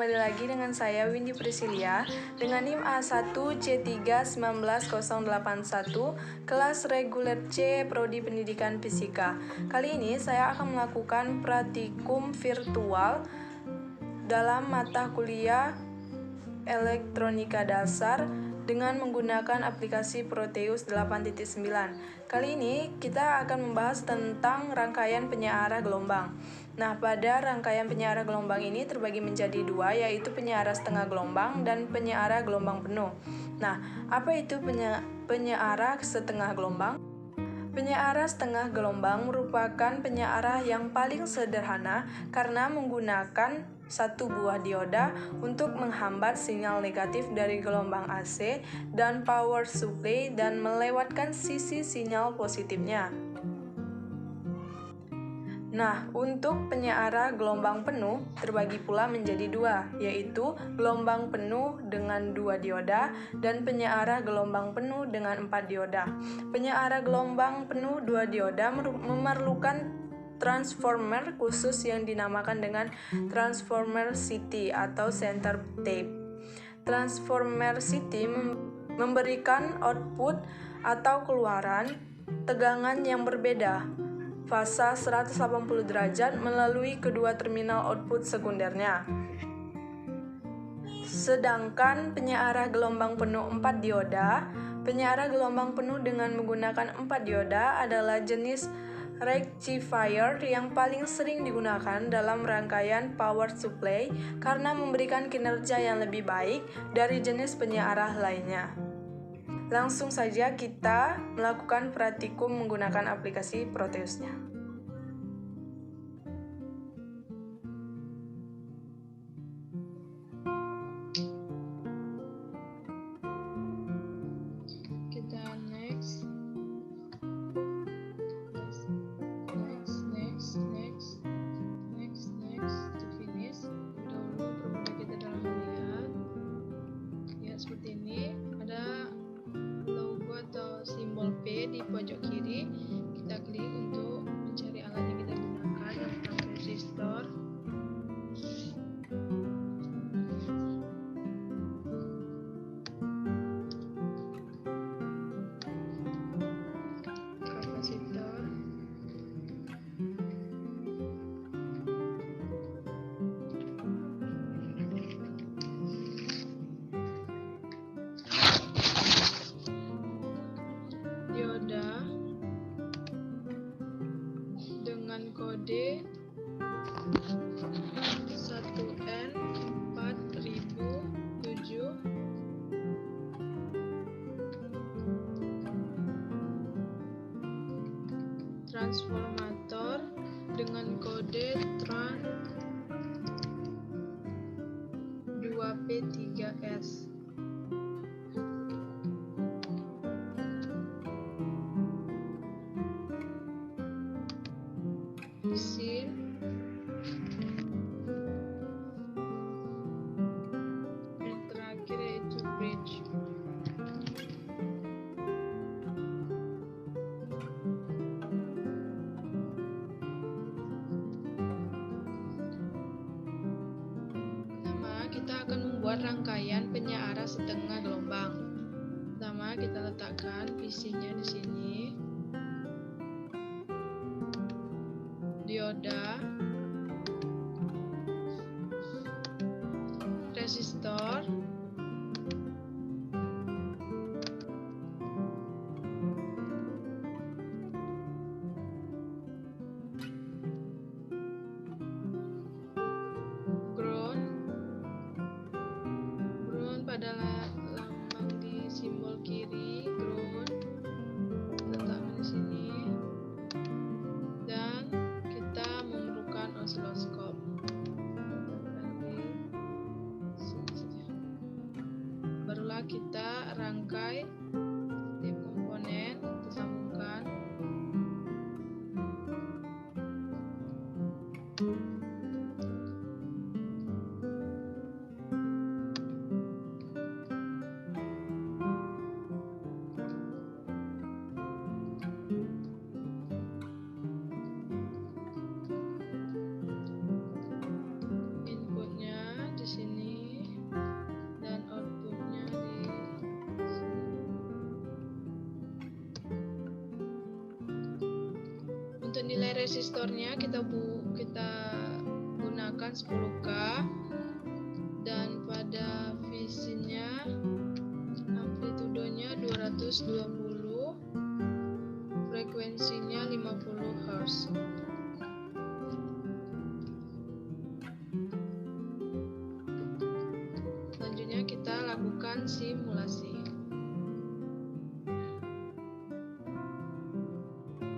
kembali lagi dengan saya Windy Priscilia dengan NIM A1C3190081 kelas reguler C Prodi Pendidikan Fisika. Kali ini saya akan melakukan praktikum virtual dalam mata kuliah Elektronika Dasar dengan menggunakan aplikasi Proteus 8.9. Kali ini kita akan membahas tentang rangkaian penyearah gelombang. Nah, pada rangkaian penyearah gelombang ini terbagi menjadi dua, yaitu penyearah setengah gelombang dan penyearah gelombang penuh. Nah, apa itu penyearah setengah gelombang? Penyearah setengah gelombang merupakan penyearah yang paling sederhana karena menggunakan satu buah dioda untuk menghambat sinyal negatif dari gelombang AC dan power supply dan melewatkan sisi sinyal positifnya. Nah, untuk penyearah gelombang penuh terbagi pula menjadi dua, yaitu gelombang penuh dengan 2 dioda dan penyearah gelombang penuh dengan 4 dioda. Penyearah gelombang penuh 2 dioda memerlukan transformer khusus yang dinamakan dengan transformer CT atau center tape. Transformer CT memberikan output atau keluaran tegangan yang berbeda fasa 180 derajat melalui kedua terminal output sekundernya. Sedangkan penyearah gelombang penuh 4 dioda, penyearah gelombang penuh dengan menggunakan 4 dioda adalah jenis rectifier yang paling sering digunakan dalam rangkaian power supply karena memberikan kinerja yang lebih baik dari jenis penyearah lainnya. Langsung saja kita melakukan praktikum menggunakan aplikasi Proteusnya. Kita next to finish. Dahulu permulaan kita dalam melihat ya seperti ini, ada logo atau simbol P di pojok kiri. Kita klik untuk mencari alat yang kita gunakan tentang resistor. Kapasitor. Dioda dengan kode 1N4007. Transformator dengan kode TRAN 2P3S. Mesin yang terakhir yaitu bridge. Pertama, kita akan membuat rangkaian penyearah setengah gelombang. Pertama, kita letakkan PC-nya di sini. Dioda, resistor, ground pada lambang di simbol kiri, ground letakkan di sini. Dan kita memerlukan osiloskop. Barulah kita rangkai setiap komponen, kita sambungkan. Inputnya di sini. Untuk nilai resistornya kita gunakan 10K, dan pada VC-nya amplitudonya 220, frekuensinya 50 Hz. Selanjutnya kita lakukan simulasi.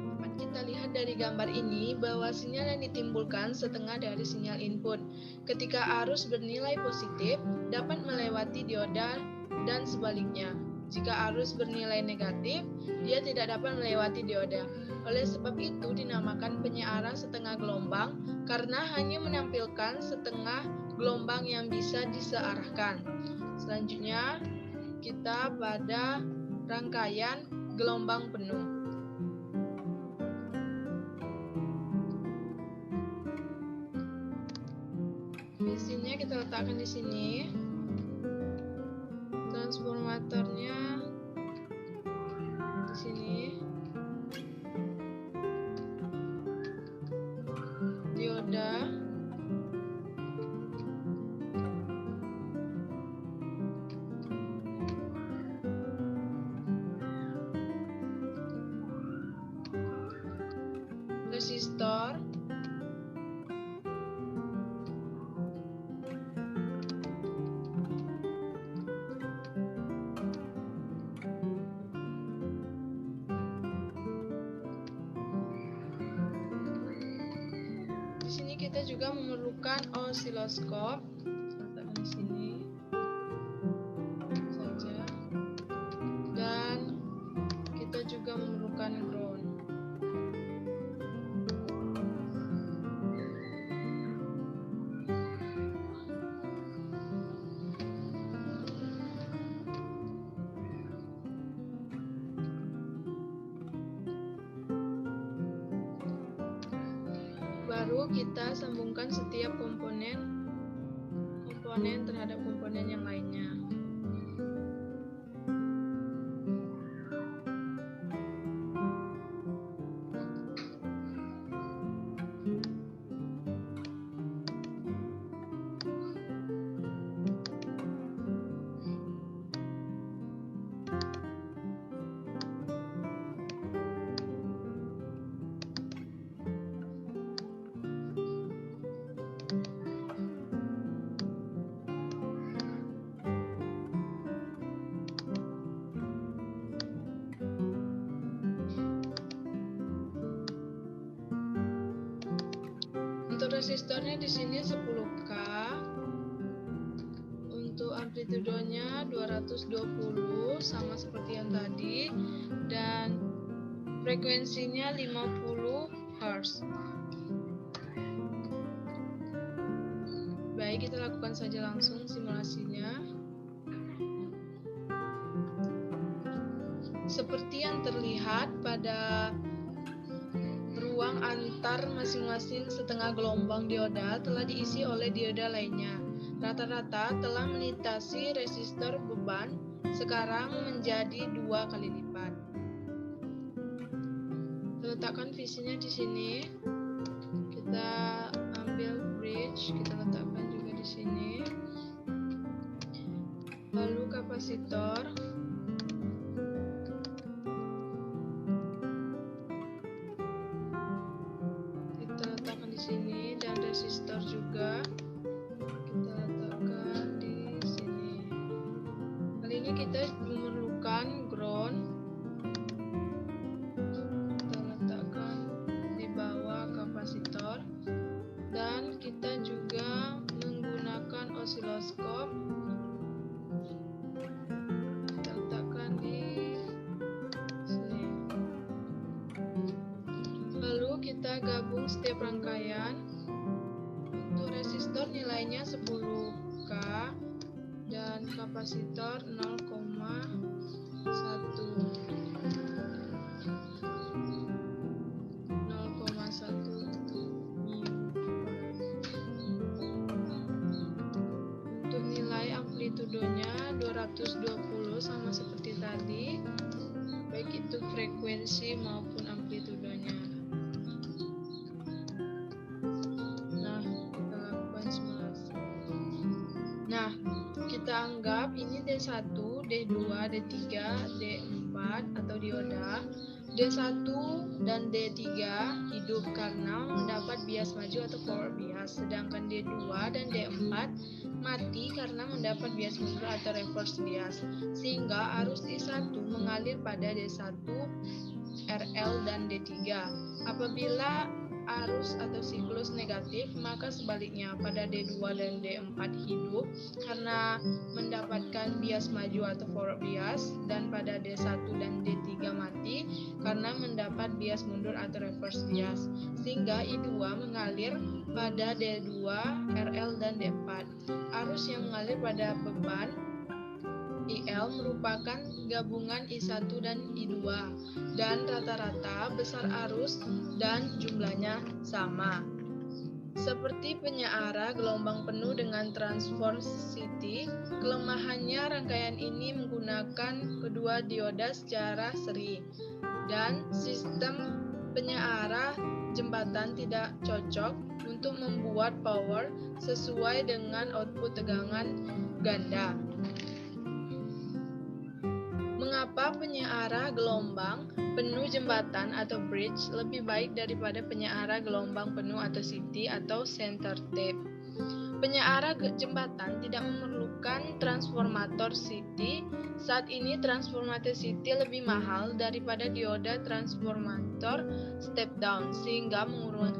Dapat kita lihat dari gambar ini bahwa sinyal yang ditimbulkan setengah dari sinyal input. Ketika arus bernilai positif, dapat melewati dioda dan sebaliknya. Jika arus bernilai negatif, dia tidak dapat melewati dioda. Oleh sebab itu dinamakan penyearah setengah gelombang karena hanya menampilkan setengah gelombang yang bisa disearahkan. Selanjutnya kita pada rangkaian gelombang penuh. Mesinnya kita letakkan di sini. Transformatornya di sini. Dioda. Resistor. Di sini kita juga memerlukan osiloskop. Letakkan di sini saja. Dan kita juga memerlukan ground. Baru kita sambungkan setiap komponen terhadap komponen yang lainnya. Untuk resistornya di sini 10K. Untuk amplitudonya 220 sama seperti yang tadi, dan frekuensinya 50 Hz. Baik, kita lakukan saja langsung simulasinya. Seperti yang terlihat pada ruang antar masing-masing setengah gelombang dioda telah diisi oleh dioda lainnya. Rata-rata telah melintasi resistor beban, sekarang menjadi 2 kali lipat. Kita letakkan visinya di sini. Kita ambil bridge, kita letakkan juga di sini. Lalu kapasitor. Sini, dan resistor juga kita letakkan di sini. Kali ini kita memerlukan ground. Kita letakkan di bawah kapasitor, dan kita juga menggunakan osiloskop. Kita letakkan di sini. Lalu kita gabung setiap rangkaian. Untuk resistor nilainya 10K dan kapasitor 0,1 Untuk nilai amplitudonya 220 sama seperti tadi, baik itu frekuensi maupun amplitudonya. D1, D2, D3, D4 atau dioda, D1 dan D3 hidup karena mendapat bias maju atau forward bias, sedangkan D2 dan D4 mati karena mendapat bias mundur atau reverse bias, sehingga arus I1 mengalir pada D1, RL, dan D3. Apabila arus atau siklus negatif, maka sebaliknya pada D2 dan D4 hidup karena mendapatkan bias maju atau forward bias, dan pada D1 dan D3 mati karena mendapat bias mundur atau reverse bias, sehingga I2 mengalir pada D2, RL, dan D4. Arus yang mengalir pada beban IL merupakan gabungan I1 dan I2, dan rata-rata besar arus dan jumlahnya sama. Seperti penyeara gelombang penuh dengan transform City, kelemahannya rangkaian ini menggunakan kedua dioda secara seri, dan sistem penyeara jembatan tidak cocok untuk membuat power sesuai dengan output tegangan ganda. Mengapa penyeara gelombang penuh jembatan atau bridge lebih baik daripada penyeara gelombang penuh atau city atau center tape? Penyeara jembatan tidak memerlukan transformator city. Saat ini transformator city lebih mahal daripada dioda transformator step down, sehingga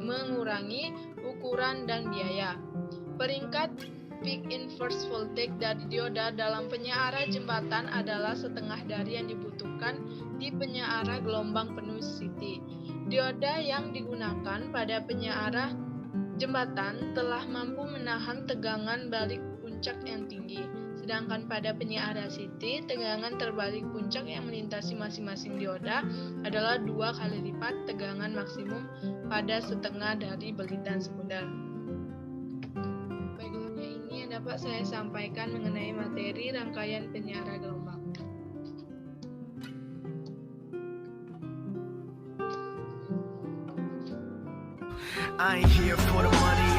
mengurangi ukuran dan biaya. Peringkat peak inverse voltage dari dioda dalam penyeara jembatan adalah setengah dari yang dibutuhkan di penyeara gelombang penuh city. Dioda yang digunakan pada penyeara jembatan telah mampu menahan tegangan balik puncak yang tinggi, sedangkan pada penyeara city, tegangan terbalik puncak yang melintasi masing-masing dioda adalah 2 kali lipat tegangan maksimum pada setengah dari belitan sekunder. Dapat saya sampaikan mengenai materi rangkaian penyiaran gelombang. I ain't here for the money